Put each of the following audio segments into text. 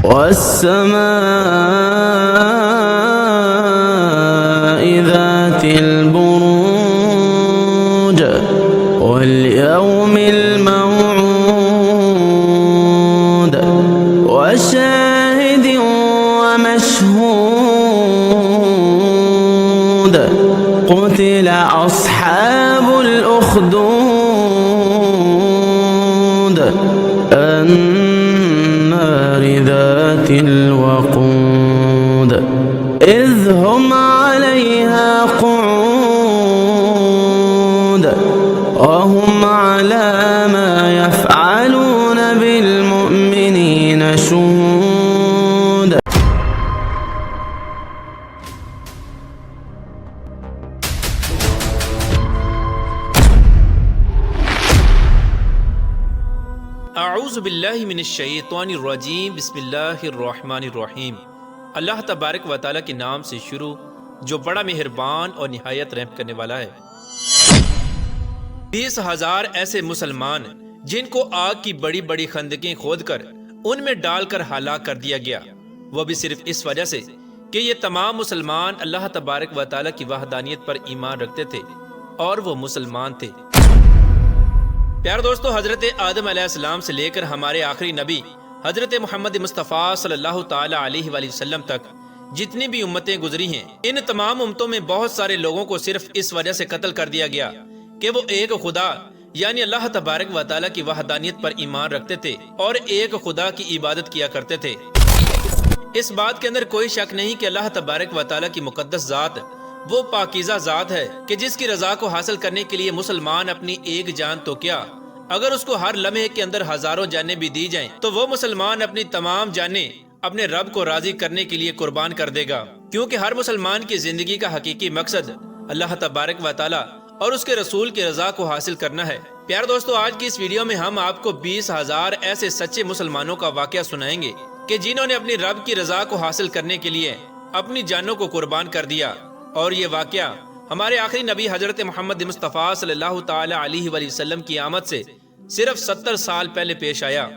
والسماء ذات البروج واليوم الموعود وشاهد ومشهود قتل أصحاب الأخدود النار ذات الوقود إذ هم عليها قعود وهم على ما يفعلون بالمؤمنين شهود. اعوذ باللہ من الشیطان الرجیم بسم اللہ الرحمن الرحیم۔ اللہ تبارک و تعالیٰ کے نام سے شروع جو بڑا مہربان اور نہایت رحم کرنے والا ہے۔ 20,000 ایسے مسلمان جن کو آگ کی بڑی بڑی خندقیں کھود کر ان میں ڈال کر ہلاک کر دیا گیا، وہ بھی صرف اس وجہ سے کہ یہ تمام مسلمان اللہ تبارک و تعالیٰ کی وحدانیت پر ایمان رکھتے تھے اور وہ مسلمان تھے۔ پیارے دوستو، حضرت آدم علیہ السلام سے لے کر ہمارے آخری نبی حضرت محمد مصطفیٰ صلی اللہ تعالی علیہ وآلہ وسلم تک جتنی بھی امتیں گزری ہیں، ان تمام امتوں میں بہت سارے لوگوں کو صرف اس وجہ سے قتل کر دیا گیا کہ وہ ایک خدا یعنی اللہ تبارک و تعالیٰ کی وحدانیت پر ایمان رکھتے تھے اور ایک خدا کی عبادت کیا کرتے تھے۔ اس بات کے اندر کوئی شک نہیں کہ اللہ تبارک و تعالیٰ کی مقدس ذات وہ پاکیزہ ذات ہے کہ جس کی رضا کو حاصل کرنے کے لیے مسلمان اپنی ایک جان تو کیا، اگر اس کو ہر لمحے کے اندر ہزاروں جانیں بھی دی جائیں تو وہ مسلمان اپنی تمام جانیں اپنے رب کو راضی کرنے کے لیے قربان کر دے گا، کیونکہ ہر مسلمان کی زندگی کا حقیقی مقصد اللہ تبارک و تعالیٰ اور اس کے رسول کی رضا کو حاصل کرنا ہے۔ پیارے دوستو، آج کی اس ویڈیو میں ہم آپ کو 20,000 ایسے سچے مسلمانوں کا واقعہ سنائیں گے کہ جنہوں نے اپنی رب کی رضا کو حاصل کرنے کے لیے اپنی جانوں کو قربان کر دیا، اور یہ واقعہ ہمارے آخری نبی حضرت محمد مصطفیٰ صلی اللہ تعالی علیہ وآلہ وسلم کی آمد سے صرف 70 سال پہلے پیش آیا۔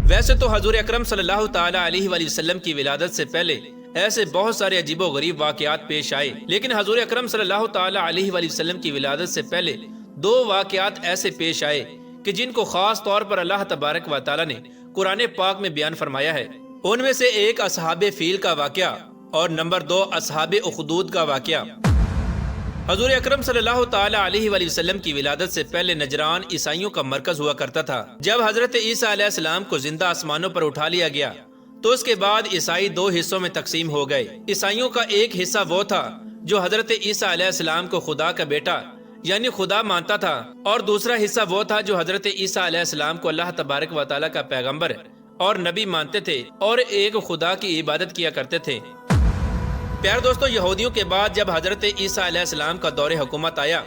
ویسے تو حضور اکرم صلی اللہ تعالی علیہ وآلہ وسلم کی ولادت سے پہلے ایسے بہت سارے عجیب و غریب واقعات پیش آئے، لیکن حضور اکرم صلی اللہ تعالی علیہ وآلہ وسلم کی ولادت سے پہلے 2 واقعات ایسے پیش آئے کہ جن کو خاص طور پر اللہ تبارک و تعالی نے قرآن پاک میں بیان فرمایا ہے۔ ان میں سے ایک اصحاب فیل کا واقعہ اور نمبر 2 اصحاب اخدود کا واقعہ۔ حضور اکرم صلی اللہ تعالی علیہ وآلہ وسلم کی ولادت سے پہلے نجران عیسائیوں کا مرکز ہوا کرتا تھا۔ جب حضرت عیسیٰ علیہ السلام کو زندہ آسمانوں پر اٹھا لیا گیا تو اس کے بعد عیسائی 2 حصوں میں تقسیم ہو گئے۔ عیسائیوں کا ایک حصہ وہ تھا جو حضرت عیسیٰ علیہ السلام کو خدا کا بیٹا یعنی خدا مانتا تھا، اور دوسرا حصہ وہ تھا جو حضرت عیسیٰ علیہ السلام کو اللہ تبارک و تعالیٰ کا پیغمبر اور نبی مانتے تھے اور ایک خدا کی عبادت کیا کرتے تھے۔ پیارے دوستو، یہودیوں کے بعد جب حضرت عیسیٰ علیہ السلام کا دور حکومت آیا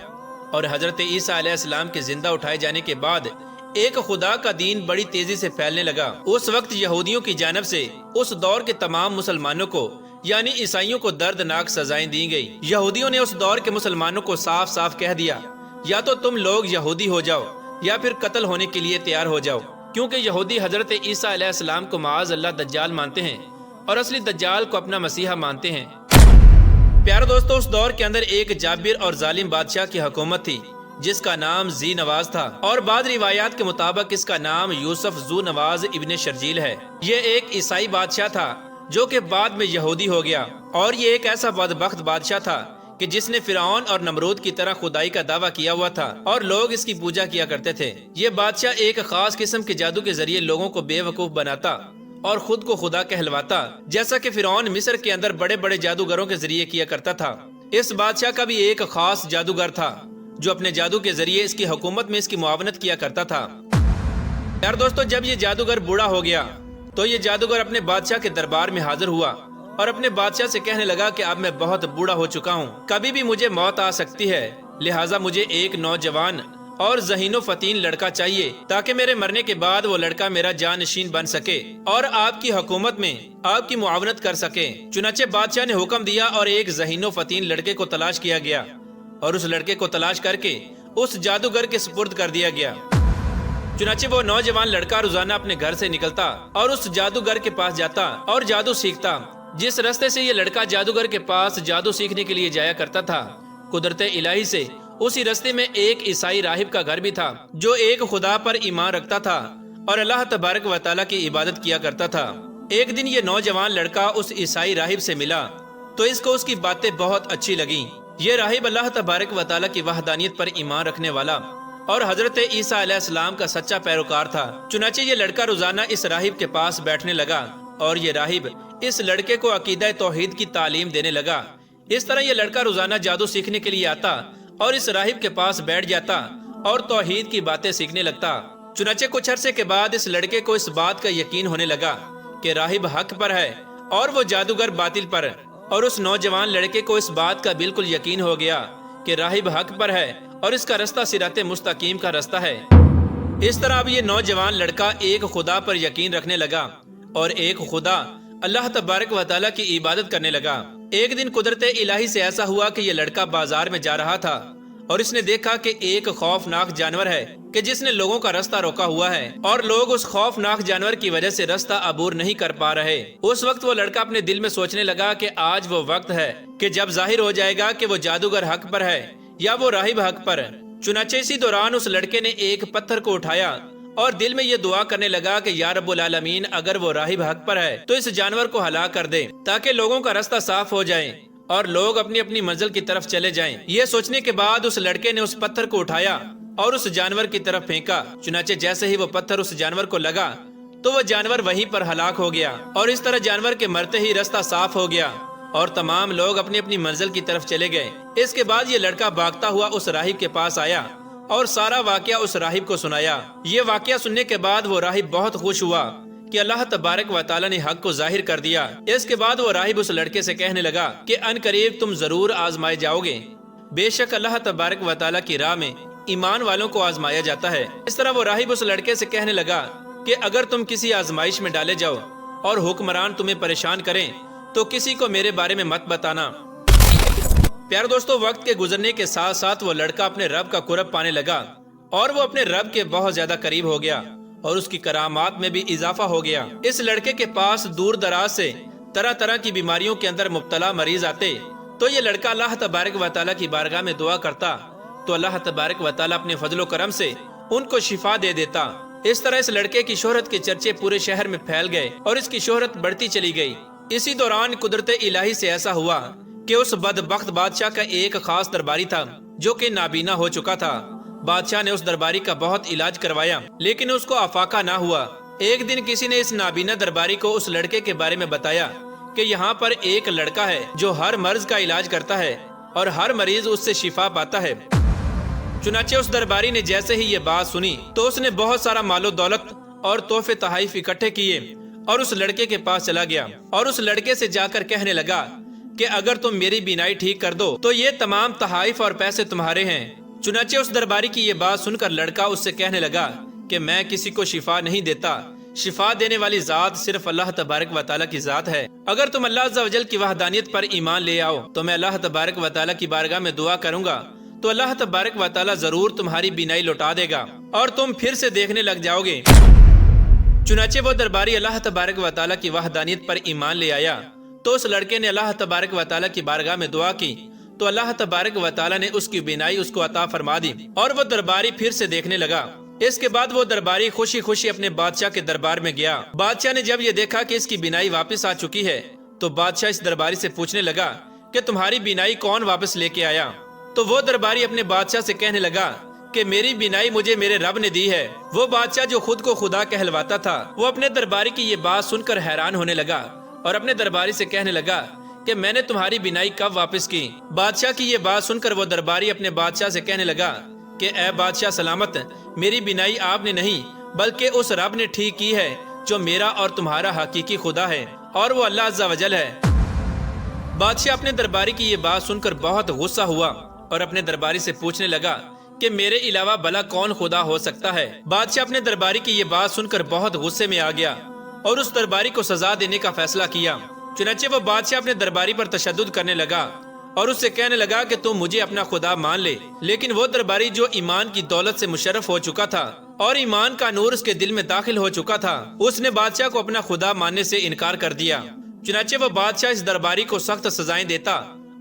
اور حضرت عیسیٰ علیہ السلام کے زندہ اٹھائے جانے کے بعد ایک خدا کا دین بڑی تیزی سے پھیلنے لگا، اس وقت یہودیوں کی جانب سے اس دور کے تمام مسلمانوں کو یعنی عیسائیوں کو دردناک سزائیں دی گئی۔ یہودیوں نے اس دور کے مسلمانوں کو صاف صاف کہہ دیا، یا تو تم لوگ یہودی ہو جاؤ یا پھر قتل ہونے کے لیے تیار ہو جاؤ، کیونکہ یہودی حضرت عیسیٰ علیہ السلام کو معاذ اللہ دجال مانتے ہیں اور اصلی دجال کو اپنا مسیحا مانتے ہیں۔ پیارے دوستو، اس دور کے اندر ایک جابر اور ظالم بادشاہ کی حکومت تھی جس کا نام ذی نواز تھا، اور بعض روایات کے مطابق اس کا نام یوسف ذو نواز ابن شرجیل ہے۔ یہ ایک عیسائی بادشاہ تھا جو کہ بعد میں یہودی ہو گیا، اور یہ ایک ایسا بدبخت بادشاہ تھا کہ جس نے فرعون اور نمرود کی طرح خدائی کا دعویٰ کیا ہوا تھا اور لوگ اس کی پوجا کیا کرتے تھے۔ یہ بادشاہ ایک خاص قسم کے جادو کے ذریعے لوگوں کو بے وقوف بناتا اور خود کو خدا کہلواتا، جیسا کہ فرعون مصر کے اندر بڑے بڑے جادوگروں کے ذریعے کیا کرتا تھا۔ اس بادشاہ کا بھی ایک خاص جادوگر تھا جو اپنے جادو کے ذریعے اس کی حکومت میں اس کی معاونت کیا کرتا تھا۔ یار دوستو، جب یہ جادوگر بوڑھا ہو گیا تو یہ جادوگر اپنے بادشاہ کے دربار میں حاضر ہوا اور اپنے بادشاہ سے کہنے لگا کہ اب میں بہت بوڑھا ہو چکا ہوں، کبھی بھی مجھے موت آ سکتی ہے، لہٰذا مجھے ایک نوجوان اور ذہین و فتین لڑکا چاہیے تاکہ میرے مرنے کے بعد وہ لڑکا میرا جانشین بن سکے اور آپ کی حکومت میں آپ کی معاونت کر سکے۔ چنانچہ بادشاہ نے حکم دیا اور ایک ذہین و فتین لڑکے کو تلاش کیا گیا اور اس لڑکے کو تلاش کر کے اس جادوگر کے سپرد کر دیا گیا۔ چنانچہ وہ نوجوان لڑکا روزانہ اپنے گھر سے نکلتا اور اس جادوگر کے پاس جاتا اور جادو سیکھتا۔ جس راستے سے یہ لڑکا جادوگر کے پاس جادو سیکھنے کے لیے جایا کرتا تھا، قدرت الہی سے اسی راستے میں ایک عیسائی راہب کا گھر بھی تھا جو ایک خدا پر ایمان رکھتا تھا اور اللہ تبارک و تعالیٰ کی عبادت کیا کرتا تھا۔ ایک دن یہ نوجوان لڑکا اس عیسائی راہب سے ملا تو اس کو اس کی باتیں بہت اچھی لگیں۔ یہ راہب اللہ تبارک و تعالیٰ کی وحدانیت پر ایمان رکھنے والا اور حضرت عیسیٰ علیہ السلام کا سچا پیروکار تھا۔ چنانچہ یہ لڑکا روزانہ اس راہب کے پاس بیٹھنے لگا اور یہ راہب اس لڑکے کو عقیدہ توحید کی تعلیم دینے لگا۔ اس طرح یہ لڑکا روزانہ جادو سیکھنے کے لیے آتا اور اس راہب کے پاس بیٹھ جاتا اور توحید کی باتیں سیکھنے لگتا۔ چنانچہ کچھ عرصے کے بعد اس لڑکے کو اس بات کا یقین ہونے لگا کہ راہب حق پر ہے اور وہ جادوگر باطل پر، اور اس نوجوان لڑکے کو اس بات کا بالکل یقین ہو گیا کہ راہب حق پر ہے اور اس کا رستہ صراط مستقیم کا رستہ ہے۔ اس طرح اب یہ نوجوان لڑکا ایک خدا پر یقین رکھنے لگا اور ایک خدا اللہ تبارک و تعالیٰ کی عبادت کرنے لگا۔ ایک دن قدرت الہی سے ایسا ہوا کہ یہ لڑکا بازار میں جا رہا تھا اور اس نے دیکھا کہ ایک خوفناک جانور ہے کہ جس نے لوگوں کا رستہ روکا ہوا ہے اور لوگ اس خوفناک جانور کی وجہ سے رستہ عبور نہیں کر پا رہے۔ اس وقت وہ لڑکا اپنے دل میں سوچنے لگا کہ آج وہ وقت ہے کہ جب ظاہر ہو جائے گا کہ وہ جادوگر حق پر ہے یا وہ راہب حق پر۔ چنانچہ اسی دوران اس لڑکے نے ایک پتھر کو اٹھایا اور دل میں یہ دعا کرنے لگا کہ یا رب العالمین، اگر وہ راہب حق پر ہے تو اس جانور کو ہلاک کر دے تاکہ لوگوں کا رستہ صاف ہو جائے اور لوگ اپنی اپنی منزل کی طرف چلے جائیں۔ یہ سوچنے کے بعد اس لڑکے نے اس پتھر کو اٹھایا اور اس جانور کی طرف پھینکا۔ چنانچہ جیسے ہی وہ پتھر اس جانور کو لگا تو وہ جانور وہیں پر ہلاک ہو گیا اور اس طرح جانور کے مرتے ہی رستہ صاف ہو گیا اور تمام لوگ اپنی اپنی منزل کی طرف چلے گئے۔ اس کے بعد یہ لڑکا بھاگتا ہوا اس راہب کے پاس آیا اور سارا واقعہ اس راہب کو سنایا۔ یہ واقعہ سننے کے بعد وہ راہب بہت خوش ہوا کہ اللہ تبارک و تعالیٰ نے حق کو ظاہر کر دیا۔ اس کے بعد وہ راہب اس لڑکے سے کہنے لگا کہ ان قریب تم ضرور آزمائے جاؤ گے۔ بے شک اللہ تبارک و تعالیٰ کی راہ میں ایمان والوں کو آزمایا جاتا ہے۔ اس طرح وہ راہب اس لڑکے سے کہنے لگا کہ اگر تم کسی آزمائش میں ڈالے جاؤ اور حکمران تمہیں پریشان کریں تو کسی کو میرے بارے میں مت بتانا۔ پیارے دوستو، وقت کے گزرنے کے ساتھ ساتھ وہ لڑکا اپنے رب کا قرب پانے لگا اور وہ اپنے رب کے بہت زیادہ قریب ہو گیا اور اس کی کرامات میں بھی اضافہ ہو گیا۔ اس لڑکے کے پاس دور دراز سے طرح طرح کی بیماریوں کے اندر مبتلا مریض آتے تو یہ لڑکا اللہ تبارک و تعالیٰ کی بارگاہ میں دعا کرتا تو اللہ تبارک و تعالیٰ اپنے فضل و کرم سے ان کو شفا دے دیتا۔ اس طرح اس لڑکے کی شہرت کے چرچے پورے شہر میں پھیل گئے اور اس کی شہرت بڑھتی چلی گئی۔ اسی دوران قدرت الہی سے ایسا ہوا کہ اس بدبخت بادشاہ کا ایک خاص درباری تھا جو کہ نابینا ہو چکا تھا۔ بادشاہ نے اس درباری کا بہت علاج کروایا لیکن اس کو افاقہ نہ ہوا۔ ایک دن کسی نے اس نابینا درباری کو اس لڑکے کے بارے میں بتایا کہ یہاں پر ایک لڑکا ہے جو ہر مرض کا علاج کرتا ہے اور ہر مریض اس سے شفا پاتا ہے۔ چنانچہ اس درباری نے جیسے ہی یہ بات سنی تو اس نے بہت سارا مال و دولت اور تحفے تحائف اکٹھے کیے اور اس لڑکے کے پاس چلا گیا اور اس لڑکے سے جا کر کہنے لگا کہ اگر تم میری بینائی ٹھیک کر دو تو یہ تمام تحائف اور پیسے تمہارے ہیں۔ چنانچہ اس درباری کی یہ بات سن کر لڑکا اس سے کہنے لگا کہ میں کسی کو شفا نہیں دیتا، شفا دینے والی ذات صرف اللہ تبارک و تعالیٰ کی ذات ہے۔ اگر تم اللہ عز و جل کی وحدانیت پر ایمان لے آؤ تو میں اللہ تبارک و تعالیٰ کی بارگاہ میں دعا کروں گا تو اللہ تبارک و تعالیٰ ضرور تمہاری بینائی لوٹا دے گا اور تم پھر سے دیکھنے لگ جاؤ گے۔ چنانچہ وہ درباری اللہ تبارک و تعالیٰ کی وحدانیت پر ایمان لے آیا تو اس لڑکے نے اللہ تبارک و تعالیٰ کی بارگاہ میں دعا کی تو اللہ تبارک و تعالیٰ نے اس کی بینائی اس کو عطا فرما دی اور وہ درباری پھر سے دیکھنے لگا۔ اس کے بعد وہ درباری خوشی خوشی اپنے بادشاہ کے دربار میں گیا۔ بادشاہ نے جب یہ دیکھا کہ اس کی بینائی واپس آ چکی ہے تو بادشاہ اس درباری سے پوچھنے لگا کہ تمہاری بینائی کون واپس لے کے آیا؟ تو وہ درباری اپنے بادشاہ سے کہنے لگا کہ میری بینائی مجھے میرے رب نے دی ہے۔ وہ بادشاہ جو خود کو خدا کہلواتا تھا وہ اپنے درباری کی یہ بات سن کر حیران ہونے لگا اور اپنے درباری سے کہنے لگا کہ میں نے تمہاری بینائی کب واپس کی؟ بادشاہ کی یہ بات سن کر وہ درباری اپنے بادشاہ سے کہنے لگا کہ اے بادشاہ سلامت، میری بینائی آپ نے نہیں بلکہ اس رب نے ٹھیک کی ہے جو میرا اور تمہارا حقیقی خدا ہے اور وہ اللہ عز و جل ہے۔ بادشاہ اپنے درباری کی یہ بات سن کر بہت غصہ ہوا اور اپنے درباری سے پوچھنے لگا کہ میرے علاوہ بھلا کون خدا ہو سکتا ہے؟ بادشاہ اپنے درباری کی یہ بات سن کر بہت غصے میں آ گیا اور اس درباری کو سزا دینے کا فیصلہ کیا۔ چنانچہ وہ بادشاہ اپنے درباری پر تشدد کرنے لگا اور اس سے کہنے لگا کہ تم مجھے اپنا خدا مان لے، لیکن وہ درباری جو ایمان کی دولت سے مشرف ہو چکا تھا اور ایمان کا نور اس کے دل میں داخل ہو چکا تھا، اس نے بادشاہ کو اپنا خدا ماننے سے انکار کر دیا۔ چنانچہ وہ بادشاہ اس درباری کو سخت سزائیں دیتا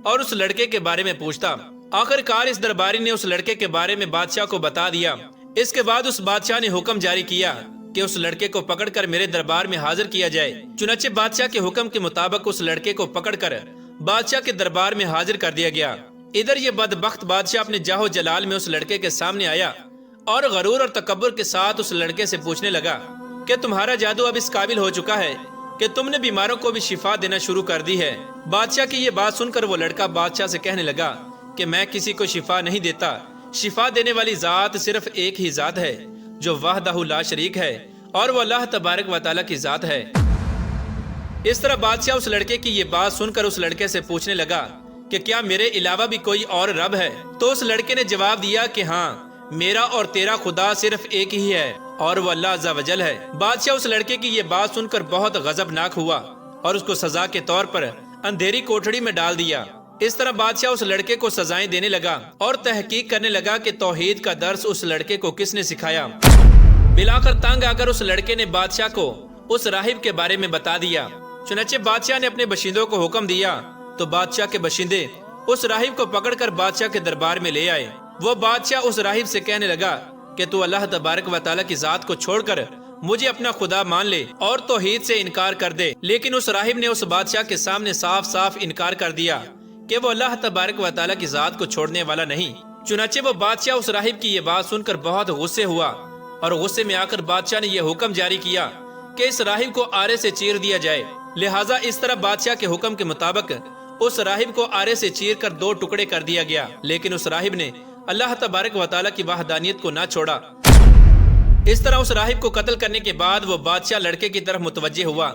اور اس لڑکے کے بارے میں پوچھتا۔ آخر کار اس درباری نے اس لڑکے کے بارے میں بادشاہ کو بتا دیا۔ اس کے بعد اس بادشاہ نے حکم جاری کیا کہ اس لڑکے کو پکڑ کر میرے دربار میں حاضر کیا جائے۔ چنانچہ بادشاہ کے حکم کے مطابق اس لڑکے کو پکڑ کر بادشاہ کے دربار میں حاضر کر دیا گیا۔ ادھر یہ بدبخت بادشاہ اپنے جاہ و جلال میں اس لڑکے کے سامنے آیا اور غرور اور تکبر کے ساتھ اس لڑکے سے پوچھنے لگا کہ تمہارا جادو اب اس قابل ہو چکا ہے کہ تم نے بیماروں کو بھی شفا دینا شروع کر دی ہے۔ بادشاہ کی یہ بات سن کر وہ لڑکا بادشاہ سے کہنے لگا کہ میں کسی کو شفا نہیں دیتا، شفا دینے والی ذات صرف ایک ہی ذات ہے جو وحدہ لا شریک ہے، اور وہ اللہ تبارک و تعالیٰ کی ذات ہے۔ اس طرح بادشاہ اس لڑکے کی یہ بات سن کر اس لڑکے سے پوچھنے لگا کہ کیا میرے علاوہ بھی کوئی اور رب ہے؟ تو اس لڑکے نے جواب دیا کہ ہاں، میرا اور تیرا خدا صرف ایک ہی ہے، اور وہ اللہ عز و جل ہے۔ بادشاہ اس لڑکے کی یہ بات سن کر بہت غضبناک ہوا اور اس کو سزا کے طور پر اندھیری کوٹھڑی میں ڈال دیا۔ اس طرح بادشاہ اس لڑکے کو سزائیں دینے لگا اور تحقیق کرنے لگا کہ توحید کا درس اس لڑکے کو کس نے سکھایا۔ بلاخر تنگ آ کر اس لڑکے نے بادشاہ کو اس راہب کے بارے میں بتا دیا۔ چنانچہ بادشاہ نے اپنے باشندوں کو حکم دیا تو بادشاہ کے باشندے اس راہب کو پکڑ کر بادشاہ کے دربار میں لے آئے۔ وہ بادشاہ اس راہب سے کہنے لگا کہ تو اللہ تبارک و تعالیٰ کی ذات کو چھوڑ کر مجھے اپنا خدا مان لے اور توحید سے انکار کر دے۔ لیکن اس راہب نے اس بادشاہ کے سامنے صاف صاف انکار کر دیا کہ وہ اللہ تبارک و تعالیٰ کی ذات کو چھوڑنے والا نہیں۔ چنانچہ وہ بادشاہ اس راہب کی یہ بات سن کر بہت غصے ہوا اور غصے میں آ کر بادشاہ نے یہ حکم جاری کیا کہ اس راہب کو آرے سے چیر دیا جائے۔ لہٰذا اس طرح بادشاہ کے حکم کے مطابق اس راہب کو آرے سے چیر کر 2 ٹکڑے کر دیا گیا، لیکن اس راہب نے اللہ تبارک و تعالیٰ کی وحدانیت کو نہ چھوڑا۔ اس طرح اس راہب کو قتل کرنے کے بعد وہ بادشاہ لڑکے کی طرف متوجہ ہوا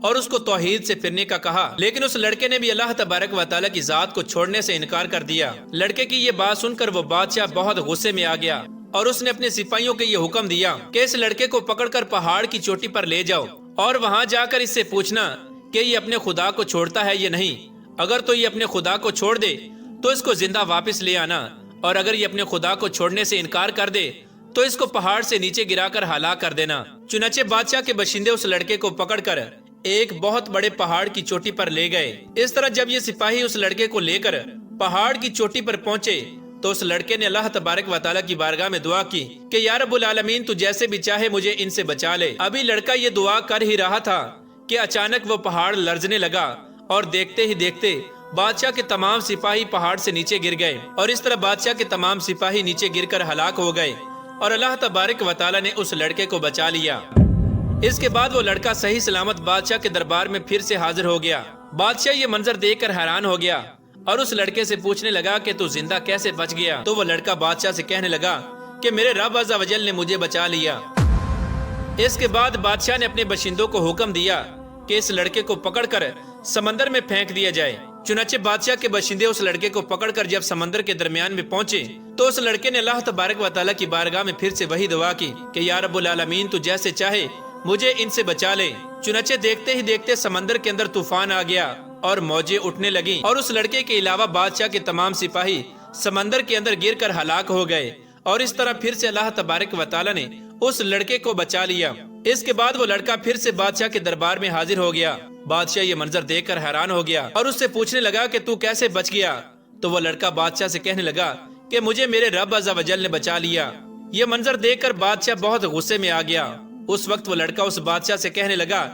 اور اس کو توحید سے پھرنے کا کہا، لیکن اس لڑکے نے بھی اللہ تبارک و تعالیٰ کی ذات کو چھوڑنے سے انکار کر دیا۔ لڑکے کی یہ بات سن کر وہ بادشاہ بہت غصے میں آ گیا اور اس نے اپنے سپاہیوں کو یہ حکم دیا کہ اس لڑکے کو پکڑ کر پہاڑ کی چوٹی پر لے جاؤ اور وہاں جا کر اس سے پوچھنا کہ یہ اپنے خدا کو چھوڑتا ہے یا نہیں۔ اگر تو یہ اپنے خدا کو چھوڑ دے تو اس کو زندہ واپس لے آنا، اور اگر یہ اپنے خدا کو چھوڑنے سے انکار کر دے تو اس کو پہاڑ سے نیچے گرا کر ہلاک کر دینا۔ چنانچہ بادشاہ کے باشندے اس لڑکے کو پکڑ کر ایک بہت بڑے پہاڑ کی چوٹی پر لے گئے۔ اس طرح جب یہ سپاہی اس لڑکے کو لے کر پہاڑ کی چوٹی پر پہنچے تو اس لڑکے نے اللہ تبارک و تعالیٰ کی بارگاہ میں دعا کی کہ یا رب العالمین، تو جیسے بھی چاہے مجھے ان سے بچا لے۔ ابھی لڑکا یہ دعا کر ہی رہا تھا کہ اچانک وہ پہاڑ لرزنے لگا اور دیکھتے ہی دیکھتے بادشاہ کے تمام سپاہی پہاڑ سے نیچے گر گئے، اور اس طرح بادشاہ کے تمام سپاہی نیچے گر کر ہلاک ہو گئے اور اللہ تبارک و تعالیٰ نے اس لڑکے کو بچا لیا۔ اس کے بعد وہ لڑکا صحیح سلامت بادشاہ کے دربار میں پھر سے حاضر ہو گیا۔ بادشاہ یہ منظر دیکھ کر حیران ہو گیا اور اس لڑکے سے پوچھنے لگا کہ تو زندہ کیسے بچ گیا؟ تو وہ لڑکا بادشاہ سے کہنے لگا کہ میرے رب عز و جل نے مجھے بچا لیا۔ اس کے بعد بادشاہ نے اپنے باشندوں کو حکم دیا کہ اس لڑکے کو پکڑ کر سمندر میں پھینک دیا جائے۔ چنانچہ بادشاہ کے باشندے اس لڑکے کو پکڑ کر جب سمندر کے درمیان میں پہنچے تو اس لڑکے نے اللہ تبارک و تعالیٰ کی بارگاہ میں پھر سے وہی دعا کی کہ یا رب العالمین، تو جیسے چاہے مجھے ان سے بچا لے۔ چنانچہ دیکھتے ہی دیکھتے سمندر کے اندر طوفان آ گیا اور موجیں اٹھنے لگیں، اور اس لڑکے کے علاوہ بادشاہ کے تمام سپاہی سمندر کے اندر گر کر ہلاک ہو گئے، اور اس طرح پھر سے اللہ تبارک و تعالیٰ نے اس لڑکے کو بچا لیا۔ اس کے بعد وہ لڑکا پھر سے بادشاہ کے دربار میں حاضر ہو گیا۔ بادشاہ یہ منظر دیکھ کر حیران ہو گیا اور اس سے پوچھنے لگا کہ تو کیسے بچ گیا؟ تو وہ لڑکا بادشاہ سے کہنے لگا کہ مجھے میرے رب عز و جل نے بچا لیا۔ یہ منظر دیکھ کر بادشاہ بہت غصے میں آ گیا۔ اس وقت وہ لڑکا اس بادشاہ سے کہنے لگا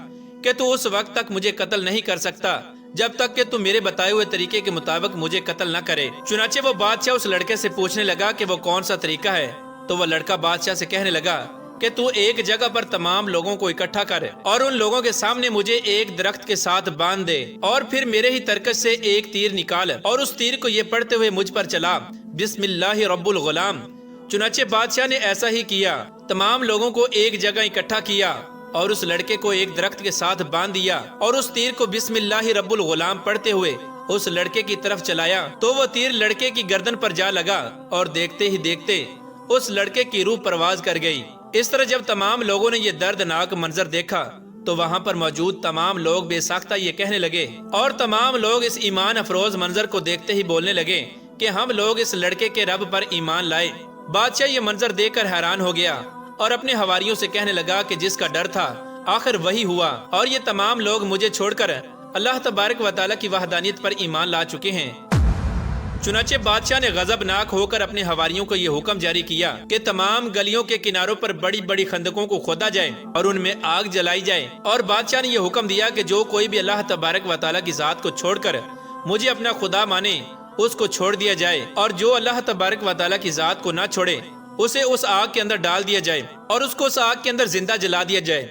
کہ تو اس وقت تک مجھے قتل نہیں کر سکتا جب تک کہ تو میرے بتائے ہوئے طریقے کے مطابق مجھے قتل نہ کرے۔ چنانچہ وہ بادشاہ اس لڑکے سے پوچھنے لگا کہ وہ کون سا طریقہ ہے؟ تو وہ لڑکا بادشاہ سے کہنے لگا کہ تو ایک جگہ پر تمام لوگوں کو اکٹھا کر اور ان لوگوں کے سامنے مجھے ایک درخت کے ساتھ باندھ دے، اور پھر میرے ہی ترکش سے ایک تیر نکال اور اس تیر کو یہ پڑھتے ہوئے مجھ پر چلا، بسم اللہ رب الغلام۔ چنانچہ بادشاہ نے ایسا ہی کیا، تمام لوگوں کو ایک جگہ اکٹھا کیا اور اس لڑکے کو ایک درخت کے ساتھ باندھ دیا اور اس تیر کو بسم اللہ رب الغلام پڑھتے ہوئے اس لڑکے کی طرف چلایا تو وہ تیر لڑکے کی گردن پر جا لگا اور دیکھتے ہی دیکھتے اس لڑکے کی روح پرواز کر گئی۔ اس طرح جب تمام لوگوں نے یہ دردناک منظر دیکھا تو وہاں پر موجود تمام لوگ بے ساختہ یہ کہنے لگے، اور تمام لوگ اس ایمان افروز منظر کو دیکھتے ہی بولنے لگے کہ ہم لوگ اس لڑکے کے رب پر ایمان لائے۔ بادشاہ یہ منظر دیکھ کر حیران ہو گیا اور اپنے حواریوں سے کہنے لگا کہ جس کا ڈر تھا آخر وہی ہوا، اور یہ تمام لوگ مجھے چھوڑ کر اللہ تبارک و تعالیٰ کی وحدانیت پر ایمان لا چکے ہیں۔ چنانچہ بادشاہ نے غضبناک ہو کر اپنے حواریوں کو یہ حکم جاری کیا کہ تمام گلیوں کے کناروں پر بڑی بڑی خندقوں کو کھودا جائے اور ان میں آگ جلائی جائے، اور بادشاہ نے یہ حکم دیا کہ جو کوئی بھی اللہ تبارک و تعالیٰ کی ذات کو چھوڑ کر مجھے اپنا خدا مانے اس کو چھوڑ دیا جائے، اور جو اللہ تبارک و تعالیٰ کی ذات کو نہ چھوڑے اسے اس آگ کے اندر ڈال دیا جائے اور اس کو اس آگ کے اندر زندہ جلا دیا جائے۔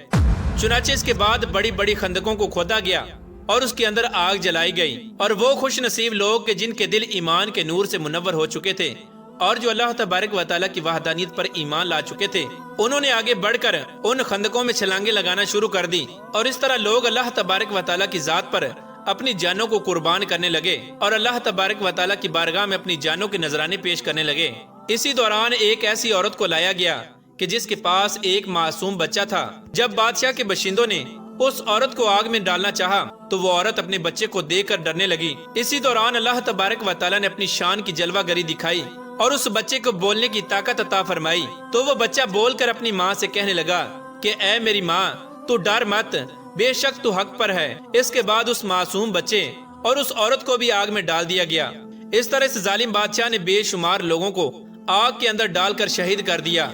چنانچہ اس کے بعد بڑی بڑی خندقوں کو کھودا گیا اور اس کے اندر آگ جلائی گئی، اور وہ خوش نصیب لوگ کہ جن کے دل ایمان کے نور سے منور ہو چکے تھے اور جو اللہ تبارک و تعالیٰ کی وحدانیت پر ایمان لا چکے تھے، انہوں نے آگے بڑھ کر ان خندقوں میں چھلانگیں لگانا شروع کر دی، اور اس طرح لوگ اللہ تبارک و تعالیٰ کی ذات پر اپنی جانوں کو قربان کرنے لگے اور اللہ تبارک و تعالیٰ کی بارگاہ میں اپنی جانوں کے نذرانے پیش کرنے لگے۔ اسی دوران ایک ایسی عورت کو لایا گیا کہ جس کے پاس ایک معصوم بچہ تھا۔ جب بادشاہ کے باشندوں نے اس عورت کو آگ میں ڈالنا چاہا تو وہ عورت اپنے بچے کو دیکھ کر ڈرنے لگی۔ اسی دوران اللہ تبارک و تعالیٰ نے اپنی شان کی جلوہ گری دکھائی اور اس بچے کو بولنے کی طاقت عطا فرمائی، تو وہ بچہ بول کر اپنی ماں سے کہنے لگا کہ اے میری ماں، تو ڈر مت، بے شک تو حق پر ہے۔ اس کے بعد اس معصوم بچے اور اس عورت کو بھی آگ میں ڈال دیا گیا۔ اس طرح اس ظالم بادشاہ نے بے شمار لوگوں کو آگ کے اندر ڈال کر شہید کر دیا۔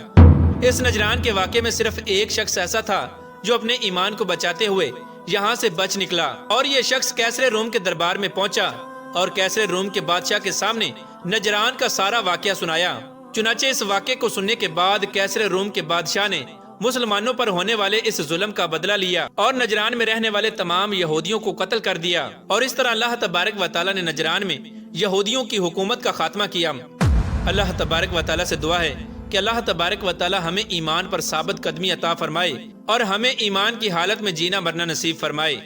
اس نجران کے واقعے میں صرف ایک شخص ایسا تھا جو اپنے ایمان کو بچاتے ہوئے یہاں سے بچ نکلا، اور یہ شخص کیسر روم کے دربار میں پہنچا اور کیسر روم کے بادشاہ کے سامنے نجران کا سارا واقعہ سنایا۔ چنانچہ اس واقعے کو سننے کے بعد کیسر روم کے بادشاہ نے مسلمانوں پر ہونے والے اس ظلم کا بدلہ لیا اور نجران میں رہنے والے تمام یہودیوں کو قتل کر دیا، اور اس طرح اللہ تبارک و تعالیٰ نے نجران میں یہودیوں کی حکومت کا خاتمہ کیا۔ اللہ تبارک و تعالیٰ سے دعا ہے کہ اللہ تبارک و تعالیٰ ہمیں ایمان پر ثابت قدمی عطا فرمائے اور ہمیں ایمان کی حالت میں جینا مرنا نصیب فرمائے۔